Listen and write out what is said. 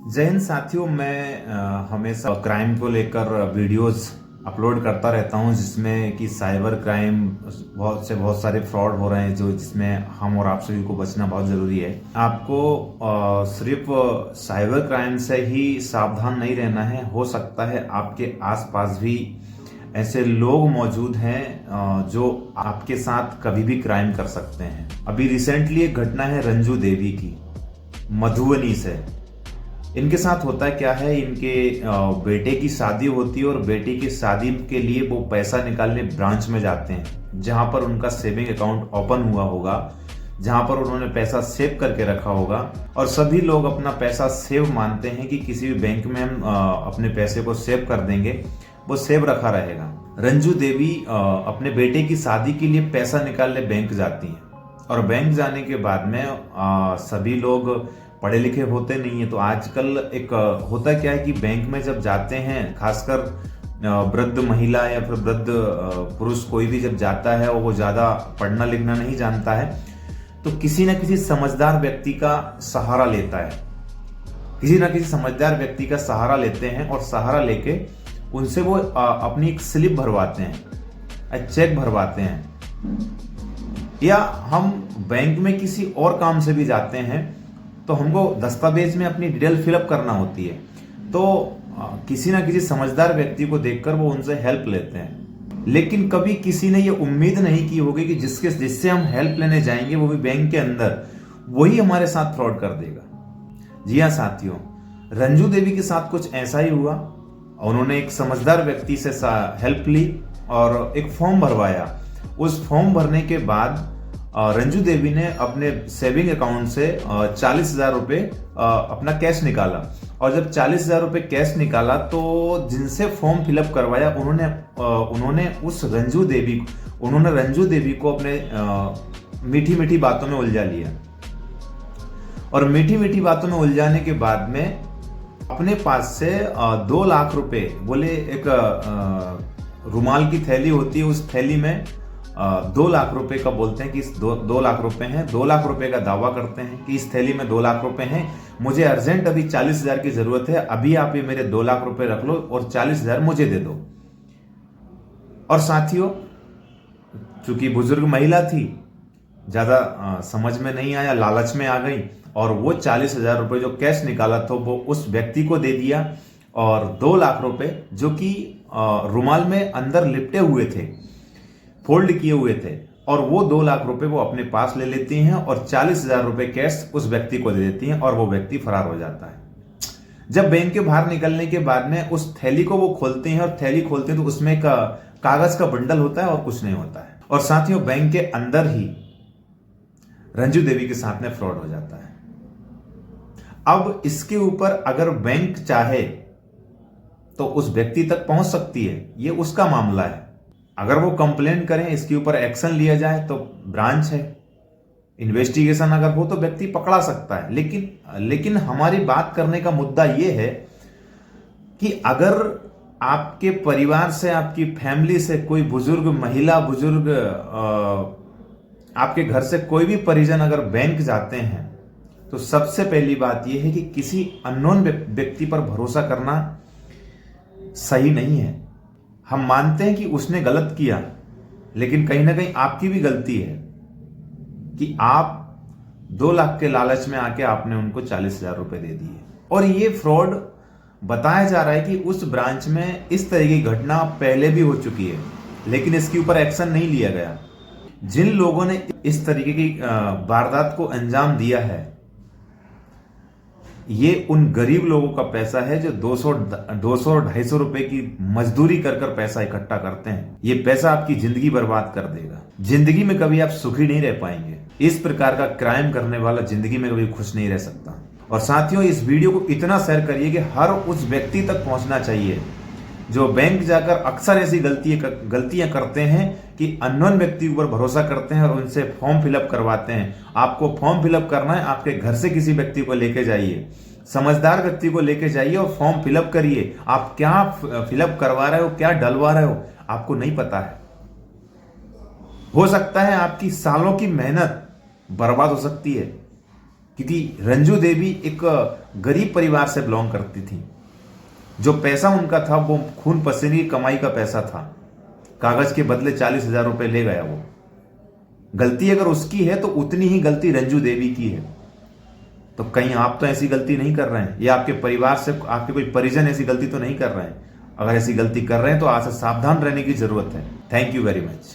जय हिंद साथियों। मैं हमेशा क्राइम को लेकर वीडियोस अपलोड करता रहता हूं, जिसमें कि साइबर क्राइम बहुत सारे फ्रॉड हो रहे हैं, जिसमें हम और आप सभी को बचना बहुत ज़रूरी है। आपको सिर्फ साइबर क्राइम से ही सावधान नहीं रहना है। हो सकता है आपके आसपास भी ऐसे लोग मौजूद हैं जो आपके साथ कभी भी क्राइम कर सकते हैं। अभी रिसेंटली एक घटना है रंजू देवी की, मधुबनी से। इनके साथ होता क्या है, इनके बेटे की शादी होती है और बेटे की शादी के लिए वो पैसा निकालने ब्रांच में जाते हैं, जहां पर उनका सेविंग अकाउंट ओपन हुआ होगा, जहां पर उन्होंने पैसा सेव करके रखा होगा। और सभी लोग अपना पैसा सेव मानते हैं कि किसी भी बैंक में हम अपने पैसे को सेव कर देंगे, वो सेव रखा रहेगा। रंजू देवी अपने बेटे की शादी के लिए पैसा निकालने बैंक जाती हैं, और बैंक जाने के बाद में सभी लोग पढ़े लिखे होते नहीं है। तो आजकल एक होता क्या है कि बैंक में जब जाते हैं, खासकर वृद्ध महिला या फिर वृद्ध पुरुष कोई भी जब जाता है और वो ज्यादा पढ़ना लिखना नहीं जानता है, तो किसी न किसी समझदार व्यक्ति का सहारा लेता है। किसी न किसी समझदार व्यक्ति का सहारा लेते हैं और सहारा लेके उनसे वो अपनी एक स्लिप भरवाते हैं, चेक भरवाते हैं। या हम बैंक में किसी और काम से भी जाते हैं, तो हमको दस्तावेज में अपनी डिटेल फिलअप करना होती है, तो किसी ना किसी समझदार व्यक्ति को देखकर वो उनसे हेल्प लेते हैं। लेकिन कभी किसी ने ये उम्मीद नहीं की होगी कि जिससे हम हेल्प लेने जाएंगे, वो भी बैंक के अंदर, वही हमारे साथ फ्रॉड कर देगा। जी हाँ साथियों, रंजू देवी के साथ कुछ ऐसा ही हुआ। उन्होंने एक समझदार व्यक्ति से हेल्प ली और एक फॉर्म भरवाया। उस फॉर्म भरने के बाद रंजू देवी ने अपने सेविंग अकाउंट से 40,000 रुपये अपना कैश निकाला। और जब 40,000 रुपये कैश निकाला, तो जिनसे फॉर्म फिलअप करवाया, उन्होंने रंजू देवी को अपने मीठी मीठी बातों में उलझा लिया। और मीठी मीठी बातों में उलझाने के बाद में अपने पास से 2 लाख रुपए, बोले एक रुमाल की थैली होती है, उस थैली में 2 लाख रुपए का बोलते हैं कि इस 2 लाख रुपए हैं। 2 लाख रुपए का दावा करते हैं कि इस थैली में 2 लाख रुपए हैं, मुझे अर्जेंट अभी 40,000 की जरूरत है, अभी आप ये मेरे 2 लाख रुपए रख लो और 40,000 मुझे दे दो। और साथियों, चूंकि बुजुर्ग महिला थी, ज्यादा समझ में नहीं आया, लालच में आ गई, और वो 40,000 रुपए जो कैश निकाला था वो उस व्यक्ति को दे दिया। और 2 लाख रुपए जो कि रुमाल में अंदर लिपटे हुए थे, फोल्ड किए हुए थे, और वो 2 लाख रुपए वो अपने पास ले लेती हैं और 40,000 रुपए कैश उस व्यक्ति को दे देती हैं, और वो व्यक्ति फरार हो जाता है। जब बैंक के बाहर निकलने के बाद में उस थैली को वो खोलते हैं, और थैली खोलते हैं तो उसमें एक कागज का बंडल होता है और कुछ नहीं होता है। और साथियों, बैंक के अंदर ही रंजू देवी के साथ में फ्रॉड हो जाता है। अब इसके ऊपर अगर बैंक चाहे तो उस व्यक्ति तक पहुंच सकती है, ये उसका मामला है। अगर वो कंप्लेन करें, इसके ऊपर एक्शन लिया जाए, तो ब्रांच है, इन्वेस्टिगेशन अगर हो तो व्यक्ति पकड़ा सकता है। लेकिन हमारी बात करने का मुद्दा ये है कि अगर आपके परिवार से, आपकी फैमिली से कोई बुजुर्ग महिला, बुजुर्ग आपके घर से कोई भी परिजन अगर बैंक जाते हैं, तो सबसे पहली बात यह है कि किसी अननोन व्यक्ति पर भरोसा करना सही नहीं है। हम मानते हैं कि उसने गलत किया, लेकिन कहीं ना कहीं आपकी भी गलती है कि आप 2 लाख के लालच में आके आपने उनको 40,000 रुपए दे दिए। और ये फ्रॉड बताया जा रहा है कि उस ब्रांच में इस तरह की घटना पहले भी हो चुकी है, लेकिन इसके ऊपर एक्शन नहीं लिया गया। जिन लोगों ने इस तरीके की वारदात को अंजाम दिया है, ये उन गरीब लोगों का पैसा है जो 200-250 रुपए की मजदूरी कर पैसा इकट्ठा करते हैं। ये पैसा आपकी जिंदगी बर्बाद कर देगा। जिंदगी में कभी आप सुखी नहीं रह पाएंगे। इस प्रकार का क्राइम करने वाला जिंदगी में कभी खुश नहीं रह सकता। और साथियों, इस वीडियो को इतना शेयर करिए कि हर उस व्यक्ति तक पहुंचना चाहिए जो बैंक जाकर अक्सर ऐसी गलतियां करते हैं कि अननोन व्यक्ति के ऊपर भरोसा करते हैं और उनसे फॉर्म फिलअप करवाते हैं। आपको फॉर्म फिलअप करना है, आपके घर से किसी व्यक्ति को लेके जाइए, समझदार व्यक्ति को लेके जाइए और फॉर्म फिलअप करिए। आप क्या फिलअप करवा रहे हो, क्या डलवा रहे हो, आपको नहीं पता है। हो सकता है आपकी सालों की मेहनत बर्बाद हो सकती है, क्योंकि रंजू देवी एक गरीब परिवार से बिलोंग करती थी। जो पैसा उनका था वो खून पसीने की कमाई का पैसा था। कागज के बदले 40,000 रुपए ले गया वो। गलती अगर उसकी है तो उतनी ही गलती रंजू देवी की है। तो कहीं आप तो ऐसी गलती नहीं कर रहे हैं, या आपके परिवार से आपके कोई परिजन ऐसी गलती तो नहीं कर रहे हैं? अगर ऐसी गलती कर रहे हैं तो आज से सावधान रहने की जरूरत है। Thank you very much.